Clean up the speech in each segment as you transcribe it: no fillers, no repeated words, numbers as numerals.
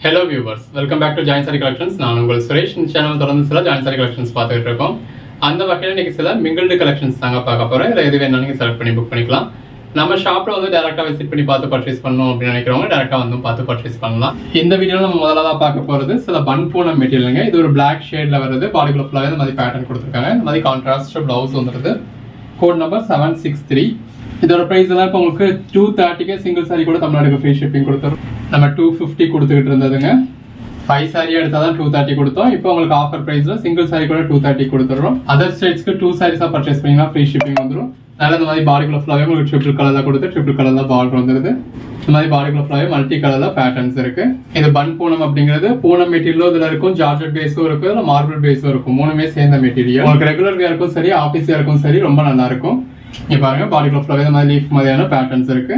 Hello viewers, welcome back to Giant Saree Collections. நான் உங்கள் சுரேஷ். இந்த சேனல் தொடர்ந்து சில Giant Saree Collections பார்த்துட்டு இருக்கோம். அந்த வகையில் இன்னைக்கு சில mingled collections தாங்க பார்க்க போறோம். இதில் எது வேணாலும் நீங்கள் செலக்ட் பண்ணி புக் பண்ணிக்கலாம். நம்ம ஷாப்ல வந்து டைரக்டா விசிட் பண்ணி பார்த்து பர்ச்சேஸ் பண்ணணும் அப்படின்னு நினைக்கிறவங்க டைரக்டா வந்து பார்த்து பர்ச்சேஸ் பண்ணலாம். இந்த வீடியோல நம்ம முதல்ல பார்க்க போறது சில பன் பூனம் மெட்டீரியலுங்க. இது ஒரு பிளாக் ஷேட்ல வருது. பாடிக்குள்ள ஃபுல்லாவே இந்த மாதிரி பேட்டர்ன் கொடுத்துருக்காங்க. இந்த மாதிரி கான்ட்ராஸ்ட் பிளவுஸ் வந்துருது. Code number 763. இதோட பிரைஸ் எல்லாம் இப்போ உங்களுக்கு 230க்கு சிங்கிள் சாரி கூட தமிழ்நாடுக்கு ஃப்ரீ ஷிப்பிங் கொடுத்துரும். நம்ம 250 கொடுத்துக்கிட்டு இருந்ததுங்க. 5 சாரி எடுத்தா தான் 230 கொடுத்தோம். இப்போ உங்களுக்கு ஆஃபர் பிரைஸ்ல சிங்கிள் சாரி கூட 230 கொடுத்துறோம். அதர் ஸ்டேட்ஸ்க்கு 2 சாரீஸா பர்ச்சேஸ் பண்ணீங்கன்னா ஃப்ரீ ஷிப்பிங் வந்துடும். அதனால இந்த மாதிரி பாடிக்குள்ள ஃபுல்லாவே உங்களுக்கு ட்ரிபிள் கலர்ல கொடுத்து ட்ரிபிள் கலர்ல பார்டர் வந்துருது. இந்த மாதிரி பாடிக்குள்ள ஃபுல்லாவே மல்டி கலர்ல பேட்டர்ன்ஸ் இருக்கு. இது பன் பூனம் அப்படிங்கிறது பூனம் மெட்டீரியலும் இதுல இருக்கும், ஜார்ஜெட் பேஸும் இருக்கும், இல்ல மார்பிள் பேஸும் இருக்கும். மூணுமே சேர்ந்த மெட்டீரியல். உங்களுக்கு ரெகுலர் வேருக்கும் சரி, ஆஃபீஸ் வேருக்கும் சரி ரொம்ப நல்லா இருக்கும். இங்க பாருங்க பாடிக்குள்ள ஃபுல்லாவே இந்த மாதிரி லீஃப் மாதிரியான பேட்டர்ன்ஸ் இருக்கு.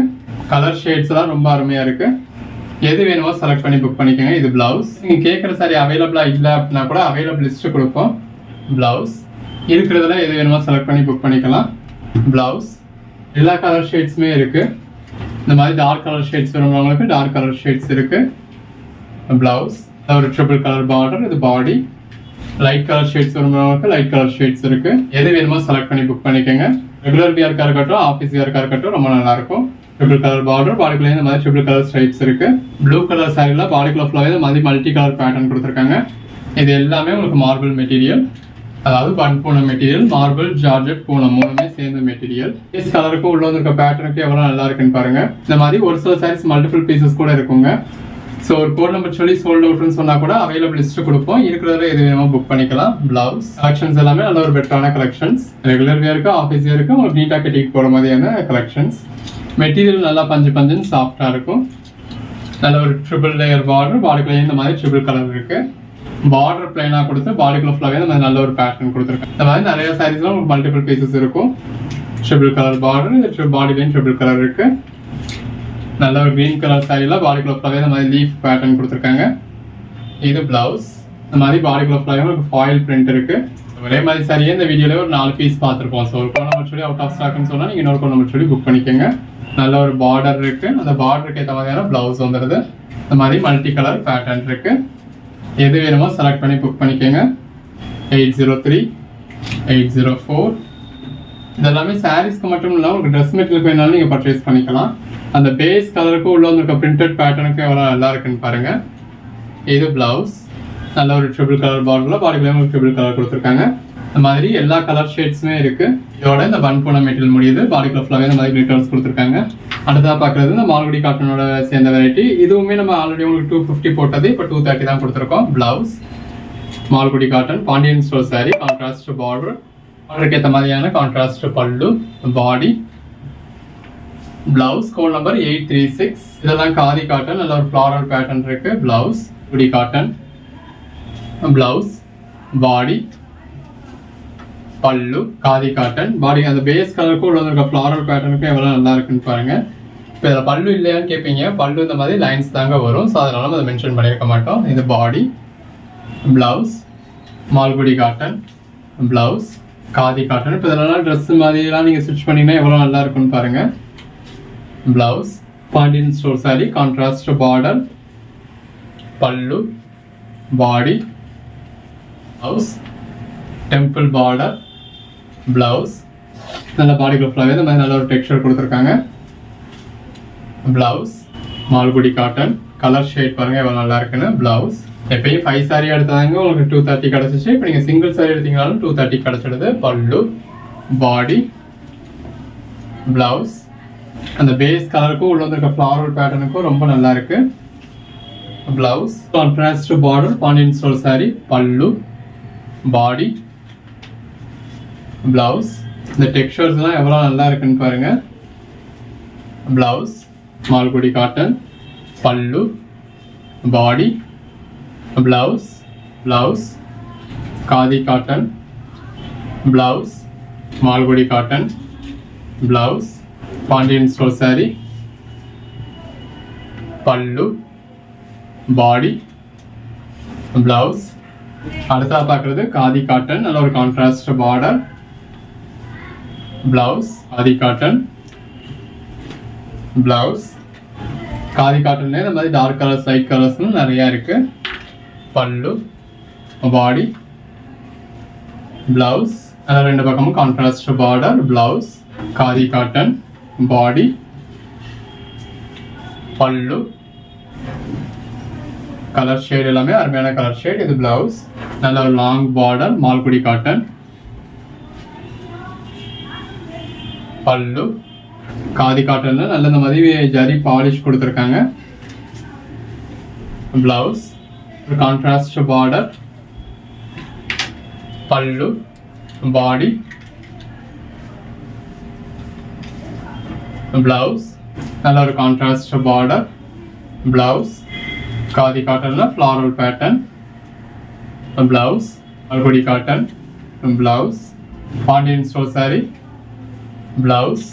கலர் ஷேட்ஸ் எல்லாம் ரொம்ப அருமையா இருக்கு. எது வேணுமோ செலக்ட் பண்ணி புக் பண்ணிக்கோங்க. இது பிளவுஸ். நீங்க கேட்குற சாரி அவைலபிளா இல்லை அப்படின்னா கூட அவைலபிள் லிஸ்ட் கொடுப்போம். பிளவுஸ் இருக்கிறதுல எது வேணுமோ செலக்ட் பண்ணி புக் பண்ணிக்கலாம். பிளவுஸ் எல்லா கலர் ஷேட்ஸுமே இருக்கு. இந்த மாதிரி டார்க் கலர் ஷேட்ஸ் வேணும்னவங்களுக்கு டார்க் கலர் ஷேட்ஸ் இருக்கு. பிளவுஸ் ஒரு ட்ரிபிள் கலர் பார்டர். இது பாடி. லைட் கலர் ஷேட்ஸ் வேணும்னவங்களுக்கு லைட் கலர் ஷேட்ஸ் இருக்கு. எது வேணுமோ செலக்ட் பண்ணி புக் பண்ணிக்கோங்க. ரெகுலர் வியர்க்கா இருக்கட்டும், ஆஃபீஸ் வியர்க்கா இருக்கட்டும் ரொம்ப நல்லா இருக்கும். ட்ரிபிள் கலர் பார்டர், பாடிக்குள்ள இந்த மாதிரி ட்ரிபிள் கலர் ஸ்ட்ரைப்ஸ் இருக்கு. ப்ளூ கலர் சாரில பாடிக்குள்ள ஃபுல்லாவே இந்த மாதிரி மல்டி கலர் பேட்டர்ன் கொடுத்துருக்காங்க. இது எல்லாமே உங்களுக்கு மார்பிள் மெட்டீரியல், அதாவது பன் Poonam material, marble, georgette, Poonam மூணுமே சேர்ந்த மெட்டீரியல். பீஸ் கலருக்கும் உள்ள இருக்க பேட்டர்னுக்கு எவ்வளவு நல்லா இருக்குன்னு பாருங்க. இந்த மாதிரி ஒரு சில சாரீஸ் மல்டிபிள் பீசஸ் கூட இருக்குங்க. ஸோ ஒரு கோட் நம்பர் சொல்லி சோல்ட் அவுட்னு சொன்னா கூட அவைலபிள் லிஸ்ட் கொடுப்போம். இருக்கிறதுல எது வேணுமோ புக் பண்ணிக்கலாம். பிளவுஸ் கலெக்ஷன்ஸ் எல்லாமே நல்ல ஒரு பெட்டரான கலெக்ஷன்ஸ். ரெகுலர் வேருக்கு, ஆஃபீஸ் வேருக்கு உங்களுக்கு நீட்டா கட்டிட்டு போற மாதிரியான கலெக்ஷன்ஸ். மெட்டீரியல் நல்லா பஞ்சுன்னு சாஃப்டா இருக்கும். நல்ல ஒரு ட்ரிபிள் லேயர் பார்டர். பாடிக்குள்ள இந்த மாதிரி ட்ரிபிள் கலர் இருக்கு. பார்டர் பிளைனா கொடுத்து பாடிக்குள்ள ஃபுல்லாவே இந்த மாதிரி நல்ல ஒரு பேட்டர்ன் கொடுத்துருக்காங்க. இந்த மாதிரி நிறைய சாரீஸ்லாம் உங்களுக்கு மல்டிபிள் பீசஸ் இருக்கும். Triple colour border. இந்த பாடிலையும் ட்ரிபிள் கலர் இருக்கு. நல்ல ஒரு கிரீன் கலர் சாரியில பாடிக்குள்ள ஃபுல்லாவே இந்த மாதிரி லீஃப் பேட்டர்ன் கொடுத்துருக்காங்க. இது பிளவுஸ். இந்த மாதிரி பாடிக்குள்ள ஃபுல்லாவே உங்களுக்கு ஃபாயில் பிரிண்ட் இருக்கு. ஒரே மாதிரி சாரியே இந்த வீடியோல ஒரு 4 பீஸ் பார்த்துருப்போம். ஸோ ஒரு கோட் நம்பர் சொல்லி அவுட் ஆஃப் ஸ்டாக்னு சொன்னா நீங்க இன்னொரு கோட் நம்பர் சொல்லி புக் பண்ணிக்கோங்க. நல்ல ஒரு பார்டர் இருக்கு. அந்த பார்டருக்கு ஏற்ற மாதிரியான பிளவுஸ் வந்துடுது. இந்த மாதிரி மல்டி கலர் பேட்டர்ன் இருக்கு. எது வேணுமோ செலக்ட் பண்ணி புக் பண்ணிக்கோங்க. 803, 804. இதெல்லாமே சாரீஸ்க்கு மட்டும் இல்லை, உங்களுக்கு ட்ரெஸ் மெட்டீரியல் வேணாலும் நீங்க பர்ச்சேஸ் பண்ணிக்கலாம். அந்த பேஸ் கலருக்கு உள்ள இருக்க பிரிண்டட் பேட்டர்னுக்கு எவ்வளோ நல்லா இருக்குன்னு பாருங்க. இது பிளவுஸ். நல்ல ஒரு ட்ரிபிள் கலர் பார்டர்ல பாடிக்குள்ள உங்களுக்கு ட்ரிபிள் கலர் கொடுத்துருக்காங்க. இந்த மாதிரி எல்லா கலர் ஷேட்ஸுமே இருக்கு. இதோட இந்த பன் பூனம் மெட்டீரியல் முடியுது. பாடிக்குள்ள ஃபுல்லாவே இந்த மாதிரி கிளிட்டர்ஸ் கொடுத்துருக்காங்க. அடுத்தா பாக்குறது இந்த மால்குடி காட்டனோட சேர்ந்த வெரைட்டி. இதுவுமே நம்ம ஆல்ரெடி உங்களுக்கு 250 போட்டது, இப்போ 230 தான் கொடுத்துருக்கோம். Blouse Malgudi cotton, Pandian store sari, contrast border, பார்டருக்கு ஏற்ற மாதிரியான கான்ட்ராஸ்ட் பல்லு, பாடி. Blouse code number 836. இதெல்லாம் காதி காட்டன். நல்ல ஒரு ஃப்ளாரல் பேட்டர்ன் இருக்கு. பிளவுஸ் குடி காட்டன். பிளவுஸ் பாடி, பல்லு, காதி காட்டன். பாடி அந்த பேஸ் கலருக்கும் உள்ள இருக்க ஃப்ளாரல் பேட்டர்னுக்கு எவ்வளவு நல்லா இருக்குன்னு பாருங்க. இப்போ இதில் பல்லு இல்லையான்னு கேட்பீங்க. பல்லு இந்த மாதிரி லைன்ஸ் தாங்க வரும். ஸோ அதனால நம்ம அதை மென்ஷன் பண்ணியிருக்க மாட்டோம். இது body. Blouse Malgudi cotton. Blouse khadi cotton. இப்போ இதெல்லாம் ட்ரெஸ் மாதிரிலாம் நீங்கள் ஸ்டிச் பண்ணிங்கன்னா எவ்வளோ நல்லா இருக்குன்னு பாருங்க. Blouse Pandian store sari, contrast border, பல்லு, body, blouse temple border, blouse நல்ல பாடிக்குள்ள ஃபுல்லாவே இந்த மாதிரி நல்ல ஒரு டெக்ஸ்சர் கொடுத்துருக்காங்க. Blouse Malgudi cotton. Colour shade பாருங்க எவ்வளோ நல்லா இருக்குன்னு. பிளவுஸ் எப்பயும் 5 சாரி எடுத்தாங்க உங்களுக்கு 230 கிடைச்சிச்சு. இப்போ நீங்கள் சிங்கிள் சாரி எடுத்தீங்கனாலும் 230 கிடைச்சிடுது. பல்லு, பாடி, பிளவுஸ் அந்த பேஸ் கலருக்கும் உள்ள இருக்க ஃப்ளாரல் பேட்டர்னுக்கும் ரொம்ப நல்லா இருக்கு. Blouse contrast border, Pandian store sari, பல்லு, பாடி, பிளவுஸ் இந்த டெக்ஸ்சர்ஸ் எல்லாம் எவ்வளவு நல்லா இருக்குன்னு பாருங்க. பிளவுஸ் மால்குடி காட்டன், பல்லு, body, blouse blouse khadi cotton, blouse Malgudi cotton, blouse Pandian store sari, பல்லு, பாடி, பிளவுஸ். அடுத்தா பார்க்கறது காதி காட்டன். நல்ல ஒரு contrast border. Blouse khadi cotton. Blouse khadi காட்டன்லேயே இந்த மாதிரி டார்க் கலர்ஸ் லைட் கலர்ஸ்னு நிறையா இருக்கு. பல்லு, பாடி, பிளவுஸ், அதில் ரெண்டு பக்கமும் contrast border, blouse, khadi cotton, body, பல்லு, கலர் ஷேட் எல்லாமே அருமையான கலர் ஷேட். இது பிளவுஸ், நல்ல ஒரு லாங் பார்டர், மால்குடி காட்டன், பல்லு, காதி காட்டன்ல நல்ல இந்த மாதிரி ஜரி பாலிஷ் கொடுத்துருக்காங்க. பிளவுஸ், கான்ட்ராஸ்ட் பார்டர், பல்லு, பாடி, பிளவுஸ், நல்ல ஒரு கான்ட்ராஸ்ட் பார்டர், பிளவுஸ், காதி காட்டன்ல ஃப்ளாரல் பேட்டர்ன், பிளவுஸ், அல்குடி cotton, blouse, Pandian store sari, blouse,